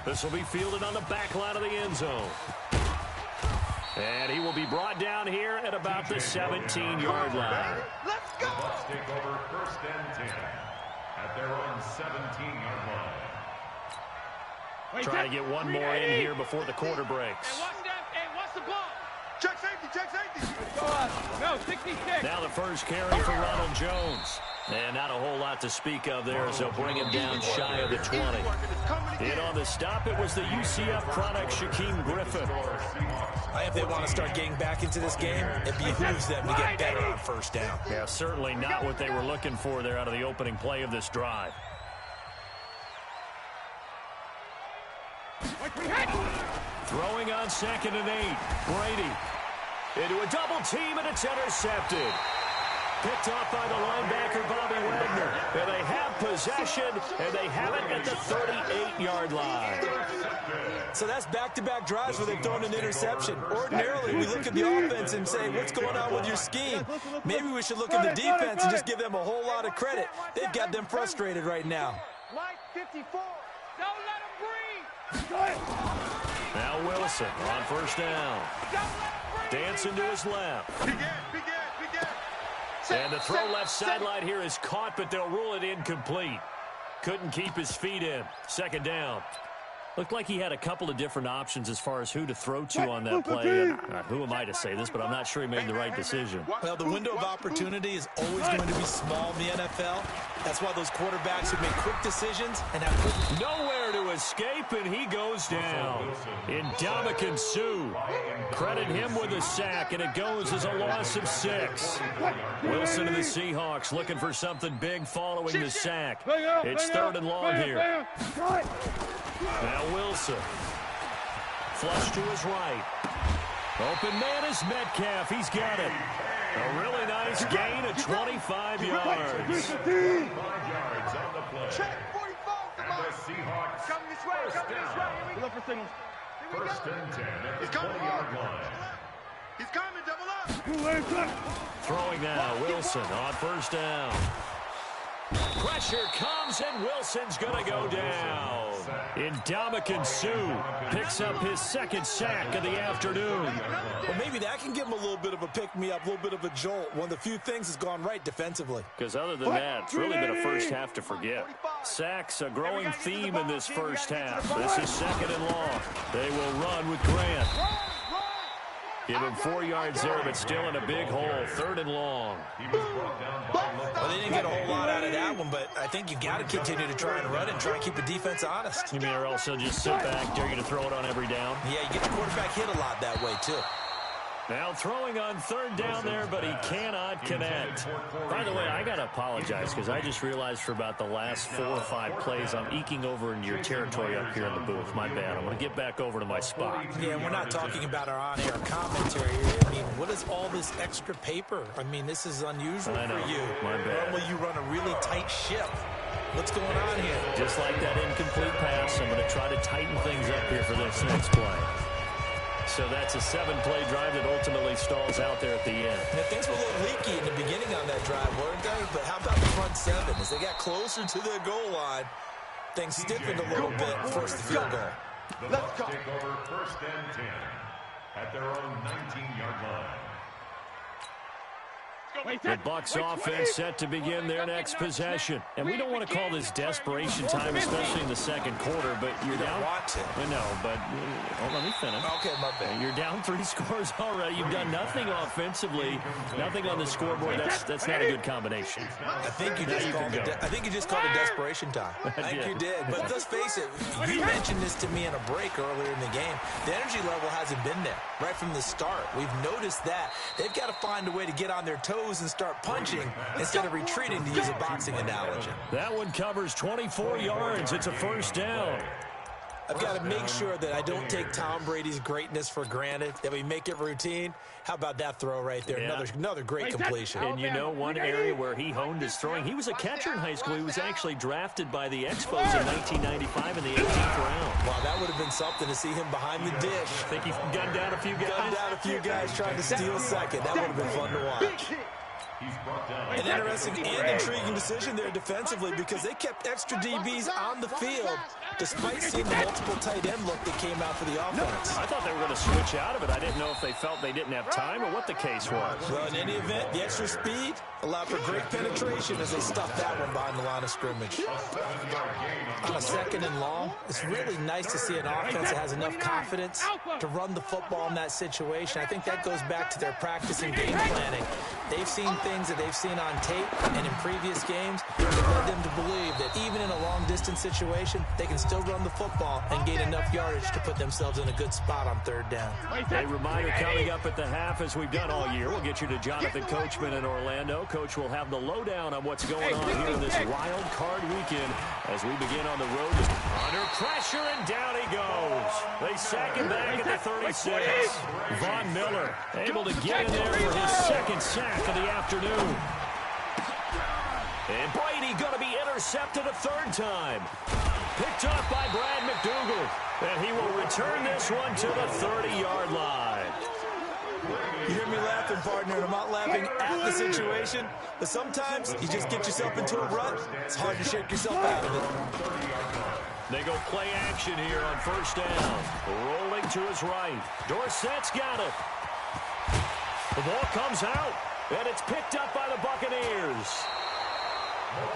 This will be fielded on the back line of the end zone. And he will be brought down here at about the 17-yard line. Let's go! The Bucs take over 1st and 10 at their own 17-yard line. Try to get one more in here before the quarter breaks. Hey, what's the ball? Check safety, check safety. Go up. No, 66. Now the first carry for Ronald Jones. And not a whole lot to speak of there as they'll bring him down shy of the 20. In on the stop, it was the UCF product, Shaquem Griffin. If they want to start getting back into this game, it behooves them to get better on 1st down. Yeah, certainly not what they were looking for there out of the opening play of this drive. Throwing on 2nd and 8. Brady into a double team, and it's intercepted. Picked off by the linebacker, Bobby Wagner. And they have possession, and they have it at the 38-yard line. So that's back-to-back drives where they've thrown an interception. Ordinarily, we look at the offense and say, what's going on with your scheme? Maybe we should look at the defense and just give them a whole lot of credit. They've got them frustrated right now. Mike 54. Don't let him breathe. Now Wilson on 1st down. Dancing to his left. Begin. And the throw left sideline here is caught, but they'll rule it incomplete. Couldn't keep his feet in. 2nd down. Looked like he had a couple of different options as far as who to throw to on that play. And, who am I to say this, but I'm not sure he made the right decision. Well, the window of opportunity is always going to be small in the NFL. That's why those quarterbacks who make quick decisions and have quick... Nowhere to escape, and he goes down. Ndamukong Suh. Credit him with a sack, and it goes as a loss of 6. Wilson and the Seahawks looking for something big following the sack. It's 3rd and long here. Now Wilson. Flush to his right. Open man is Metcalf. He's got it. A really nice gain of 25 yards. 5 yards on the play. Check 45. And the Seahawks. Come this way. Look for signals. 1st and 10 at the 20-yard line. He's coming, double up. Throwing now, Wilson on 1st down. Pressure comes, and Wilson's going to go down. Ndamukong Suh picks up his 2nd sack of the afternoon. Well, maybe that can give him a little bit of a pick-me-up, a little bit of a jolt. One of the few things has gone right defensively. Because other than that, it's really been a first half to forget. Sacks, a growing theme in this first half. This is 2nd and long. They will run with Grant. Give him 4 yards there, but still in a big hole. 3rd and long. Well, they didn't get a whole lot out of that one, but I think you got to continue to try and run and try and keep the defense honest. You mean or else they'll just sit back, dare you to throw it on every down? Yeah, you get the quarterback hit a lot that way, too. Now throwing on 3rd down there, but he cannot connect. By the way, I got to apologize because I just realized for about the last 4 or 5 plays, I'm eking over into your territory up here in the booth. My bad. I'm going to get back over to my spot. Yeah, we're not talking about our on-air commentary. I mean, what is all this extra paper? I mean, this is unusual for you. My bad. Normally you run a really tight ship. What's going on here? Just like that incomplete pass, I'm going to try to tighten things up here for this next play. So that's a 7-play drive that ultimately stalls out there at the end. Now, things were a little leaky in the beginning on that drive, weren't they? But how about the front 7? As they got closer to their goal line, things stiffened a little bit, forced the field goal. The Bucs take over 1st and 10 at their own 19-yard line. The Bucs offense set to begin their next possession. And we don't want to call this desperation time, especially in the 2nd quarter, but you're down. Want to. No, but let me finish. Okay, my bad. You're down 3 scores already. You've done nothing offensively, nothing on the scoreboard. That's not a good combination. I think you just called it desperation time. I think you did. But let's face it, you mentioned this to me in a break earlier in the game. The energy level hasn't been there right from the start. We've noticed that. They've got to find a way to get on their toes and start punching instead of retreating, to use a boxing analogy. That one covers 24 yards. It's a 1st down. I've got to make sure that I don't take Tom Brady's greatness for granted, that we make it routine. How about that throw right there? Yeah. Another great completion. And you know, one area where he honed his throwing, he was a catcher in high school. He was actually drafted by the Expos in 1995 in the 18th round. Wow, that would have been something to see him behind the dish. Think he gunned down a few guys? Gunned down a few guys trying to steal second. That would have been fun to watch. An interesting and intriguing decision there defensively because they kept extra DBs on the field despite seeing the multiple tight end look that came out for the offense. I thought they were going to switch out of it. I didn't know if they felt they didn't have time or what the case was. Well, in any event, the extra speed allowed for great penetration as they stuffed that one behind the line of scrimmage. On a 2nd and long, it's really nice to see an offense that has enough confidence to run the football in that situation. I think that goes back to their practice and game planning. They've seen things that they've seen on tape and in previous games that led them to believe that even in a long-distance situation, they can still run the football and gain enough yardage to put themselves in a good spot on 3rd down. A reminder coming up at the half, as we've done all year. We'll get you to Jonathan Coachman in Orlando. Coach will have the lowdown on what's going on here in this wild card weekend as we begin on the road. Under pressure, and down he goes. They sack him back at the 36. Von Miller able to get in there for his 2nd sack of the afternoon. And Brady going to be intercepted a 3rd time. Picked up by Brad McDougal. And he will return this one to the 30-yard line. You hear me laughing, partner, and I'm not laughing at the situation, but sometimes you just get yourself into a rut. It's hard to shake yourself out of it. They go play action here on 1st down. Rolling to his right. Dorsett's got it. The ball comes out, and it's picked up by the Buccaneers.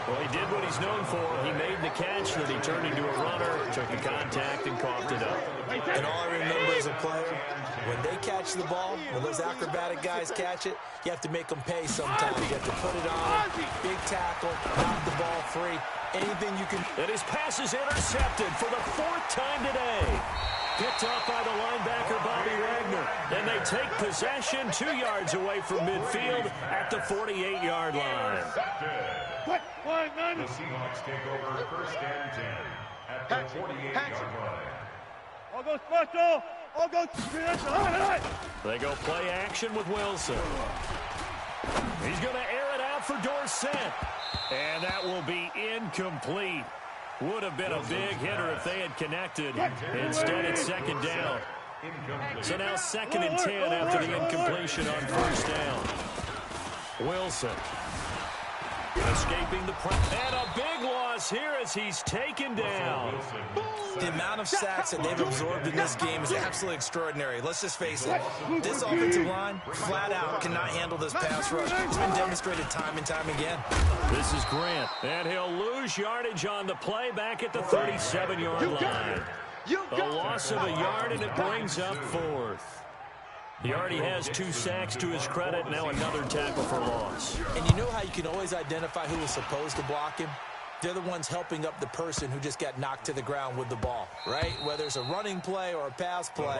Well, he did what he's known for. He made the catch, then he turned into a runner, took the contact, and coughed it up. And all I remember as a player, when they catch the ball, when those acrobatic guys catch it, you have to make them pay sometimes. You have to put it on, big tackle, knock the ball free, anything you can. And his pass is intercepted for the 4th time today. Picked up by the linebacker, Bobby Wagner. And they take possession 2 yards away from midfield at the 48-yard line. The Seahawks take over 1st and 10 at the 48-yard line. All go special. All go. They go play action with Wilson. He's going to air it out for Dorsett. And that will be incomplete. Would have been a big hitter if they had connected. Instead, it's 2nd down. So now 2nd and 10 after the incompletion on 1st down. Wilson escaping the press. And a big loss here as he's taken down. The amount of sacks that they've absorbed in this game is absolutely extraordinary. Let's just face it. This offensive line, flat out, cannot handle this pass rush. It's been demonstrated time and time again. This is Grant. And he'll lose yardage on the play back at the 37-yard line. A loss of a yard, and it brings up 4th. He already has 2 sacks to his credit, now another tackle for loss. And you know how you can always identify who was supposed to block him? They're the ones helping up the person who just got knocked to the ground with the ball, right? Whether it's a running play or a pass play,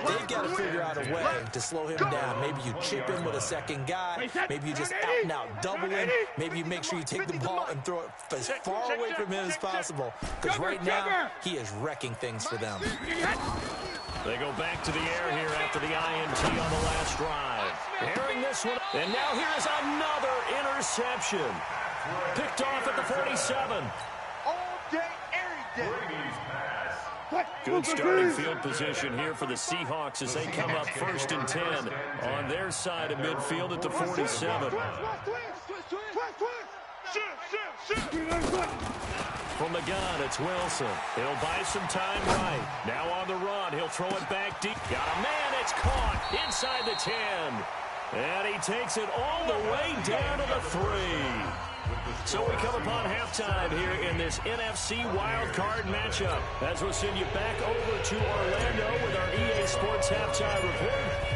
they've got to figure out a way to slow him down. Maybe you chip him with a 2nd guy. Maybe you just out-and-out double him. Maybe you make sure you take the ball and throw it as far away from him as possible. Because right now, he is wrecking things for them. They go back to the air here after the INT on the last drive. Airing this one. And now here's another interception. Picked off at the 47. All day, every day. Good starting field position here for the Seahawks as they come up 1st and 10 on their side of midfield at the 47. From the gun, it's Wilson. He'll buy some time right. Now on the run, he'll throw it back deep. Got a man, it's caught inside the 10. And he takes it all the way down to the 3. So we come upon halftime here in this NFC wildcard matchup. As we'll send you back over to Orlando with our EA Sports Halftime Report.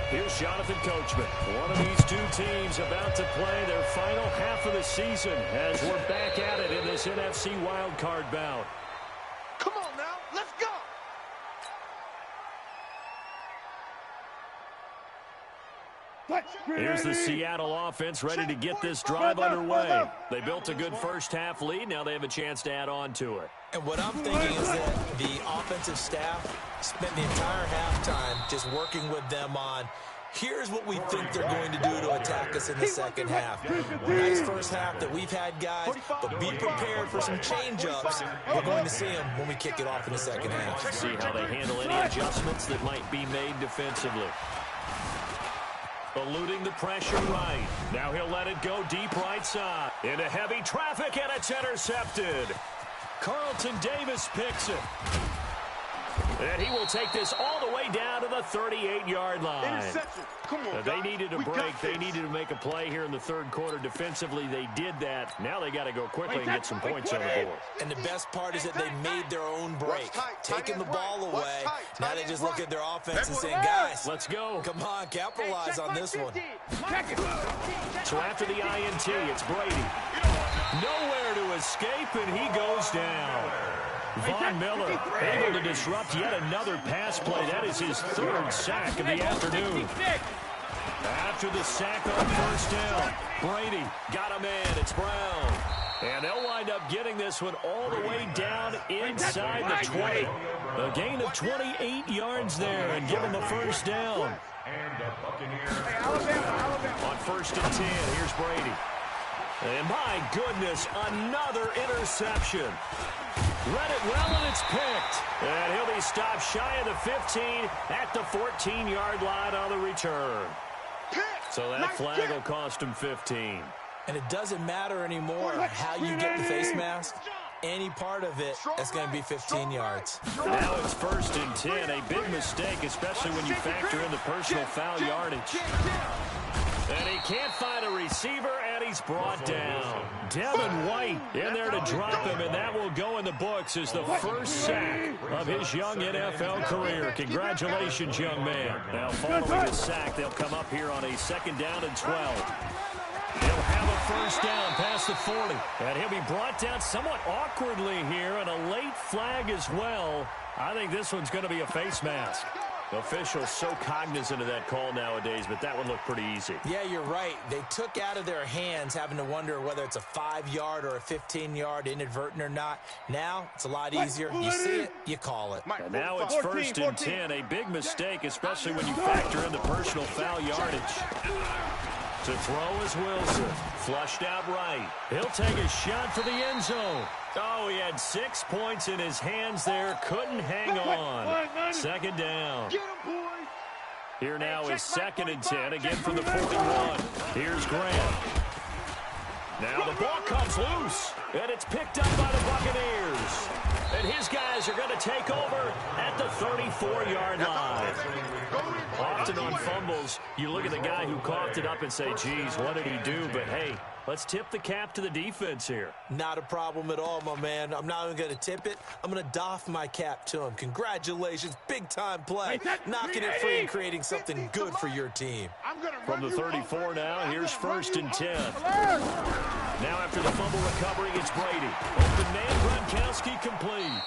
Here's Jonathan Coachman. One of these 2 teams about to play their final half of the season as we're back at it in this NFC wildcard bout. Come on now, let's go. Here's the Seattle offense ready to get this drive underway. They built a good first half lead. Now they have a chance to add on to it. And what I'm thinking is that the offensive staff spent the entire halftime just working with them on, here's what we think they're going to do to attack us in the 2nd half. Nice first half that we've had, guys, but be prepared for some change-ups. We're going to see them when we kick it off in the 2nd half. See how they handle any adjustments that might be made defensively. Eluding the pressure right. Now he'll let it go deep right side. Into heavy traffic, and it's intercepted. Carlton Davis picks it. And he will take this all the way down to the 38-yard line. Interception. Come on, They needed a break. They needed to make a play here in the third quarter. Defensively, they did that. Now they got to go quickly and get some points on the board. And the best part is that they made their own break, taking the ball away. Now they just look at their offense and saying, guys, let's go. Come on, capitalize on this one. So after the INT, it's Brady. Nowhere to escape, and he goes down. Von Miller able to disrupt yet another pass play. That is his third sack of the afternoon. After the sack on first down, Brady got a man. It's Brown. And they'll wind up getting this one all the way down inside the 20. A gain of 28 yards there and give him the first down. On first and 10, here's Brady. And my goodness, another interception. Read it well, and it's picked. And he'll be stopped shy of the 15 at the 14-yard line on the return. So that flag will cost him 15. And it doesn't matter anymore how you get the face mask. Any part of it, that's going to be 15 yards. Now it's first and 10. A big mistake, especially when you factor in the personal foul yardage. And he can't find a receiver, and he's brought down. Devin White in there to drop him, and that will go in the books as the first sack of his young NFL career. Congratulations, young man. Now, following the sack, they'll come up here on a 2nd down and 12. He'll have a first down past the 40. And he'll be brought down somewhat awkwardly here, and a late flag as well. I think this one's going to be a face mask. Officials so cognizant of that call nowadays, but that one looked pretty easy. Yeah, you're right. They took out of their hands having to wonder whether it's a 5-yard or a 15-yard, inadvertent or not. Now, it's a lot easier. You see it, you call it. And now it's first and 10. A big mistake, especially when you factor in the personal foul yardage. To throw is Wilson. Flushed out right. He'll take a shot for the end zone. Oh, he had 6 points in his hands there. Couldn't hang on. 2nd down. Here now is 2nd and 10. Again from the 41. Here's Grant. Now the ball comes loose. And it's picked up by the Buccaneers. And his guys are going to take over at the 34-yard line. Often on fumbles, you look at the guy who coughed it up and say, geez, what did he do? But, hey, let's tip the cap to the defense here. Not a problem at all, my man. I'm not even going to tip it. I'm going to doff my cap to him. Congratulations. Big-time play. Knocking it free and creating something good for your team. From the 34 now, here's first and 10. Now after the fumble recovery, it's Brady. Open man, Gronkowski complete.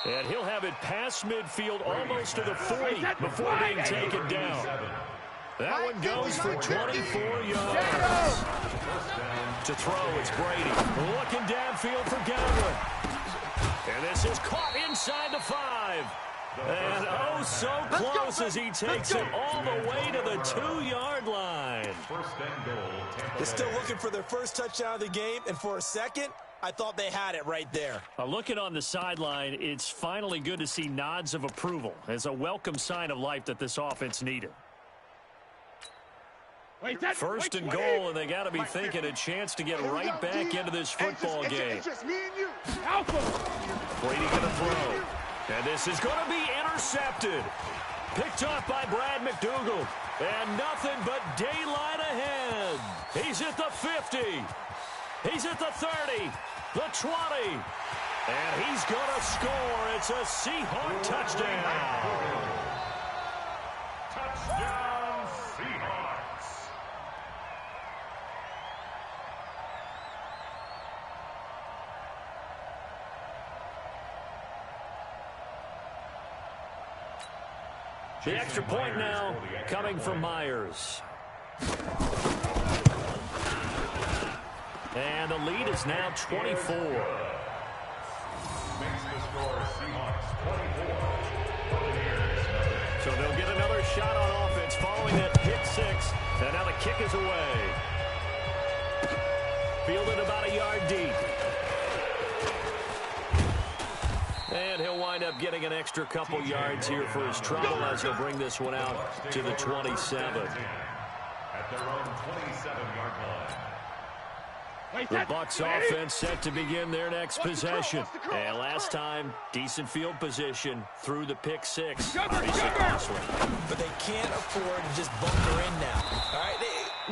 And he'll have it past midfield almost to the 40 before being taken down. That one goes for 24 yards. To throw, it's Brady. Looking downfield for Godwin. And this is caught inside the 5. And oh, so close as he takes it all the way to the 2-yard line. They're still looking for their first touchdown of the game, and for a second, I thought they had it right there. Looking on the sideline, it's finally good to see nods of approval as a welcome sign of life that this offense needed. First and goal, and they got to be thinking a chance to get right back into this football game. Brady going to throw. And this is going to be intercepted. Picked off by Brad McDougald. And nothing but daylight ahead. He's at the 50. He's at the 30. The 20. And he's going to score. It's a Seahawk touchdown. Touchdown, Seahawks. The extra point now coming from Myers. And the lead is now 24. Makes the score Seahawks 24. So they'll get another shot on offense following that pick 6. And now the kick is away. Fielded about a yard deep. And he'll wind up getting an extra couple yards here for his trouble as he'll bring this one out to the 27. At their own 27-yard line. The Bucs offense set to begin their next possession. And last time, decent field position through the pick six. Obviously costly. But they can't afford to just bunker in now. All right,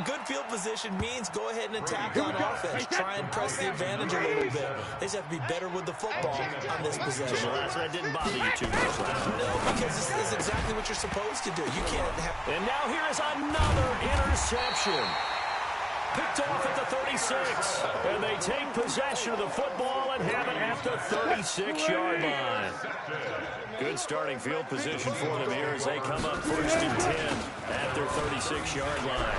good field position means go ahead and attack on offense. Try and press the advantage a little bit. They just have to be better with the football on this possession. So that didn't bother you too much last time. No, because this is exactly what you're supposed to do. You can't have... And now here is another interception. Picked off at the 36. And they take possession of the football and have it at the 36-yard line. Good starting field position for them here as they come up 1st and 10 at their 36-yard line.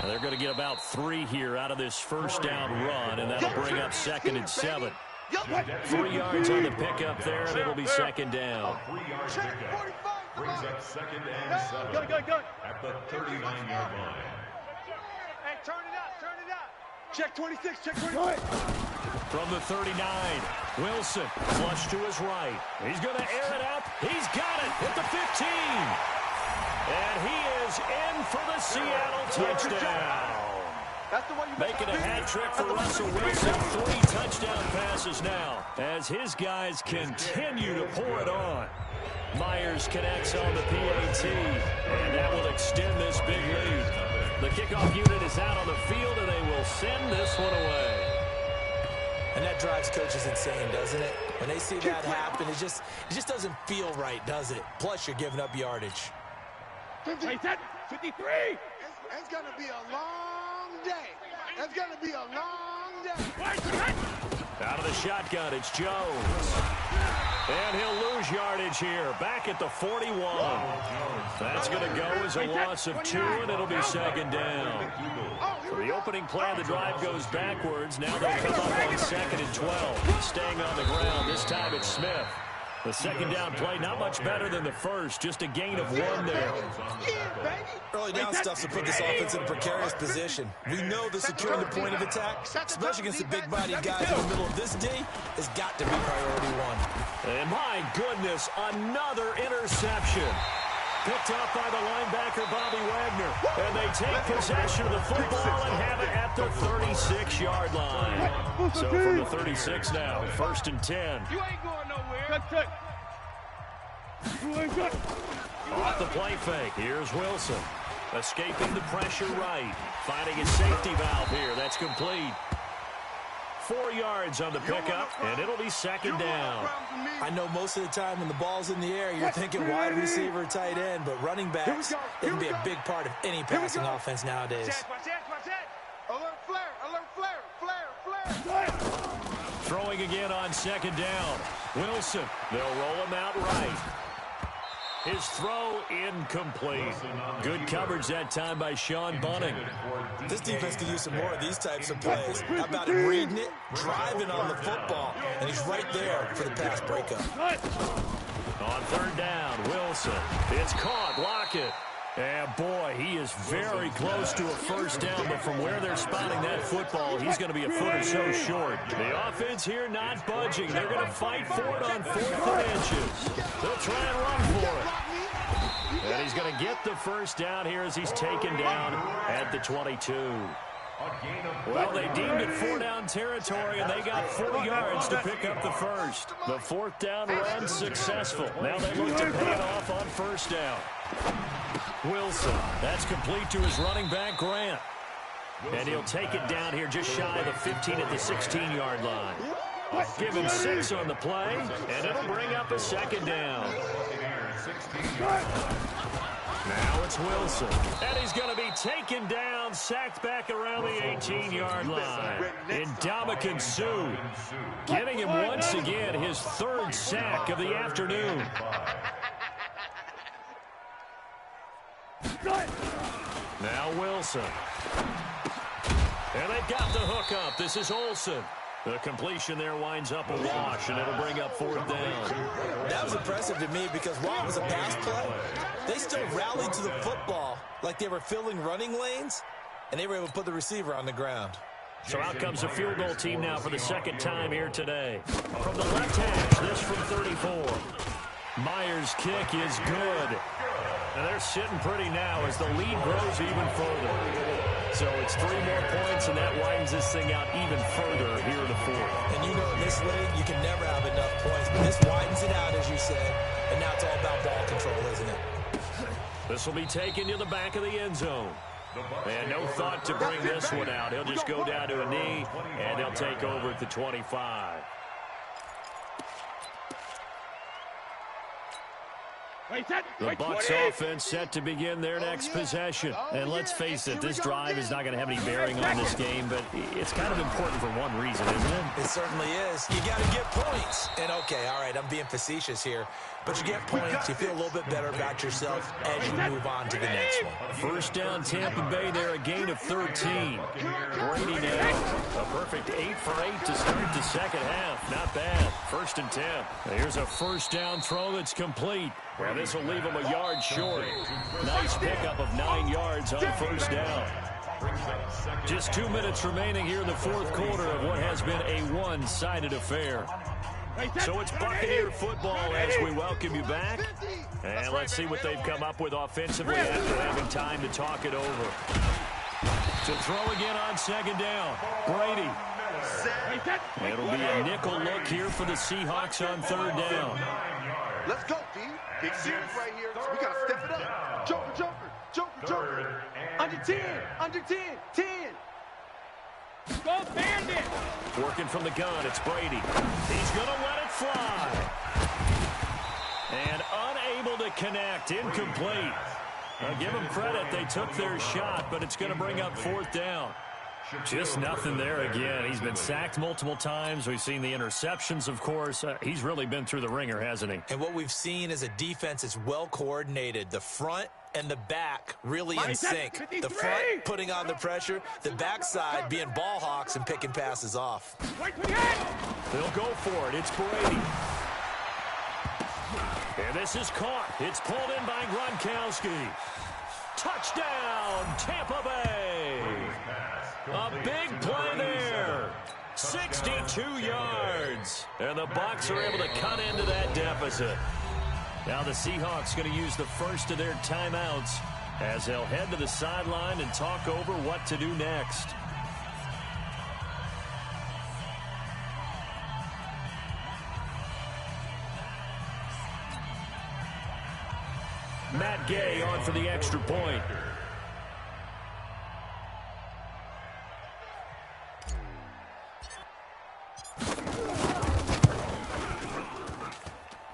And they're going to get about 3 here out of this first down run, and that'll bring up 2nd and 7. 3 yards on the pickup there, and it'll be 2nd down. 3-yard pickup brings up 2nd and 7 at the 39-yard line. Hey, turn it out, turn it out. Check 26, check 26. From the 39, Wilson flush to his right. He's going to air it out. He's got it at the 15. And he is in for the Seattle touchdown. That's the way you Making a hat trick for Russell Wilson. 3 touchdown passes now as his guys continue to pour it on. Myers connects on the PAT, and that will extend this big lead. The kickoff unit is out on the field, and they will send this one away. And that drives coaches insane, doesn't it? When they see that happen, it just doesn't feel right, does it? Plus, you're giving up yardage. 53. It's going to be a long day. It's going to be a long day. Out of the shotgun, it's Jones. And he'll lose yardage here. Back at the 41. That's going to go as a loss of 2, and it'll be 2nd down. So the opening play of the drive goes backwards. Now they'll come up on 2nd and 12. Staying on the ground. This time it's Smith. The 2nd down play, not much better than the first. Just a gain of 1 there. Early down stuff to put this offense in a precarious position. We know the securing the point of attack, especially against the big-bodied guys in the middle of this D, has got to be priority 1. And my goodness, another interception. Picked up by the linebacker, Bobby Wagner. And they take possession of the football and have it at the 36-yard line. So from the 36 now, 1st and 10. You ain't going nowhere. Off the play fake, here's Wilson. Escaping the pressure right. Finding his safety valve here, that's complete. 4 yards on the pickup, and it'll be 2nd down. I know most of the time when the ball's in the air, you're thinking wide receiver, tight end, but running backs can be a big part of any passing offense nowadays. Watch that. Alert flare. Throwing again on 2nd down. Wilson, they'll roll him out right. His throw incomplete. Good coverage that time by Sean Bunning. This defense could use some more of these types of plays. How about him reading it, driving on the football, and he's right there for the pass breakup. On 3rd down, Wilson. It's caught. Lockett. And boy, he is very close to a first down, but from where they're spotting that football, he's going to be a foot or so short. The offense here not budging. They're going to fight for it on 4th and inches. They'll try and run for it. And he's going to get the first down here as he's taken down at the 22. Well, they deemed it 4-down territory, and they got 4 yards to pick up the first. The 4th down run successful. Now they look to pay it off on 1st down. Wilson, that's complete to his running back, Grant. And he'll take it down here just shy of the 15 at the 16-yard line. Give him 6 on the play, and it'll bring up a 2nd down. Now it's Wilson, and he's going to be taken down, sacked back around the 18-yard line. Ndamukong Suh getting him once again his 3rd sack of the afternoon. Now Wilson. And they've got the hook up. This is Olsen. The completion there winds up a wash, and it'll bring up 4th down. That was impressive to me because while it was a pass play, they still rallied to the football like they were filling running lanes, and they were able to put the receiver on the ground. So out comes the field goal team now for the 2nd time here today. From the left hash, this from 34. Myers' kick is good. And they're sitting pretty now as the lead grows even further. So it's 3 more points, and that widens this thing out even further here in the fourth. And you know in this league, you can never have enough points, but this widens it out, as you said, and now it's all about ball control, isn't it? This will be taken to the back of the end zone. And no thought to bring this one out. He'll just go down to a knee, and they'll take over at the 25. The Bucs offense set to begin their next possession. And let's face it, this drive is not going to have any bearing on this game, but it's kind of important for one reason, isn't it? It certainly is. You got to get points. And, okay, all right, I'm being facetious here, but you get points, you feel a little bit better about yourself as you move on to the next one. First down, Tampa Bay there, a gain of 13. Brady now, a perfect 8 for 8 to start the second half. Not bad. First and 10. Here's a first down throw that's complete. Well, this will leave him a yard short. Nice pickup of 9 yards on first down. Just 2 minutes remaining here in the fourth quarter of what has been a one-sided affair. So it's Buccaneer football as we welcome you back. And let's see what they've come up with offensively after having time to talk it over. To throw again on second down. Brady. It'll be a nickel look here for the Seahawks on third down. Let's go, D. Big series right here. We got to step it up. Joker, Joker, Joker, Joker. Under 10, under 10, 10. Go Bandit! Working from the gun, it's Brady. He's going to let it fly. And unable to connect, incomplete. Now give them credit, they took their shot, but it's going to bring up fourth down. Just nothing there again. He's been sacked multiple times. We've seen the interceptions, of course. He's really been through the ringer, hasn't he? And what we've seen is a defense that's well coordinated. The front and the back really in sync. The front putting on the pressure, the backside being ball hawks and picking passes off. They'll go for it. It's Brady. And this is caught. It's pulled in by Gronkowski. Touchdown, Tampa Bay. A big play there. 62 yards. And the Bucs are able to cut into that deficit. Now the Seahawks going to use the first of their timeouts as they'll head to the sideline and talk over what to do next. Matt Gay on for the extra point.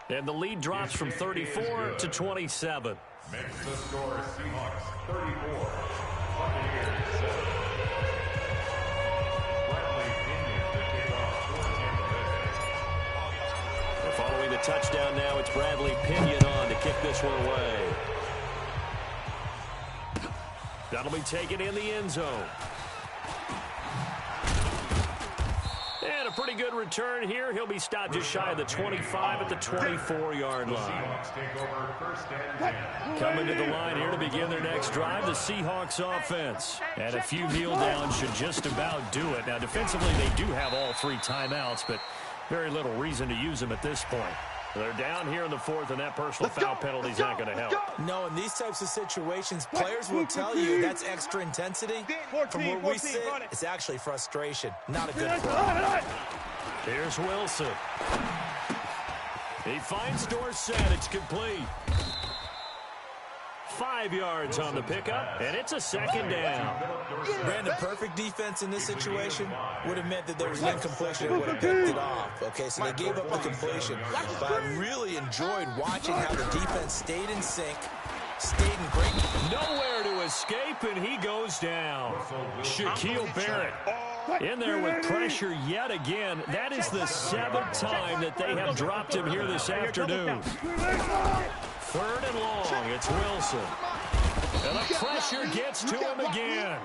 And the lead drops from 34 to 27. Makes the score Seahawks 34. Buccaneers 7. Bradley Pinion to kick off for Tampa Bay. Following the touchdown now, it's Bradley Pinion on to kick this one away. That'll be taken in the end zone. And a pretty good return here. He'll be stopped just shy of the 25 at the 24-yard line. Coming to the line here to begin their next drive, the Seahawks offense. And a few kneel downs should just about do it. Now, defensively, they do have all 3 timeouts, but very little reason to use them at this point. They're down here in the fourth, and that personal foul penalty is not going to help. No, in these types of situations, players will tell you that's extra intensity. From where we sit, it's actually frustration. Not a good play. Here's Wilson. He finds Dorsett. It's complete. 5 yards on the pickup, and it's a second down. Brandon, perfect defense in this situation would have meant that there was an incompletion and would have picked it off. Okay, so they gave up the completion. But I really enjoyed watching how the defense stayed in sync, stayed in great. Nowhere to escape, and he goes down. Shaquille Barrett in there with pressure yet again. That is the 7th time that they have dropped him here this afternoon. 3rd and long, it's Wilson. And the pressure gets to him again.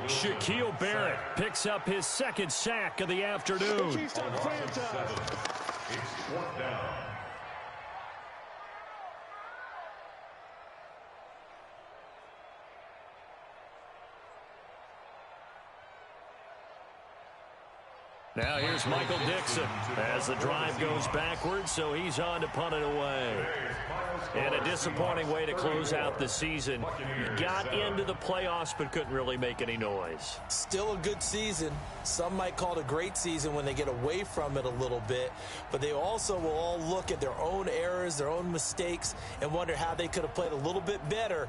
Shaquille Barrett picks up his 2nd sack of the afternoon. It's 4th down. Now here's Michael Dixon as the drive goes backwards, so he's on to punt it away. And a disappointing way to close out the season. Got into the playoffs but couldn't really make any noise. Still a good season. Some might call it a great season when they get away from it a little bit, but they also will all look at their own errors, their own mistakes, and wonder how they could have played a little bit better.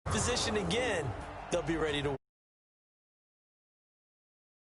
Position again, they'll be ready to win.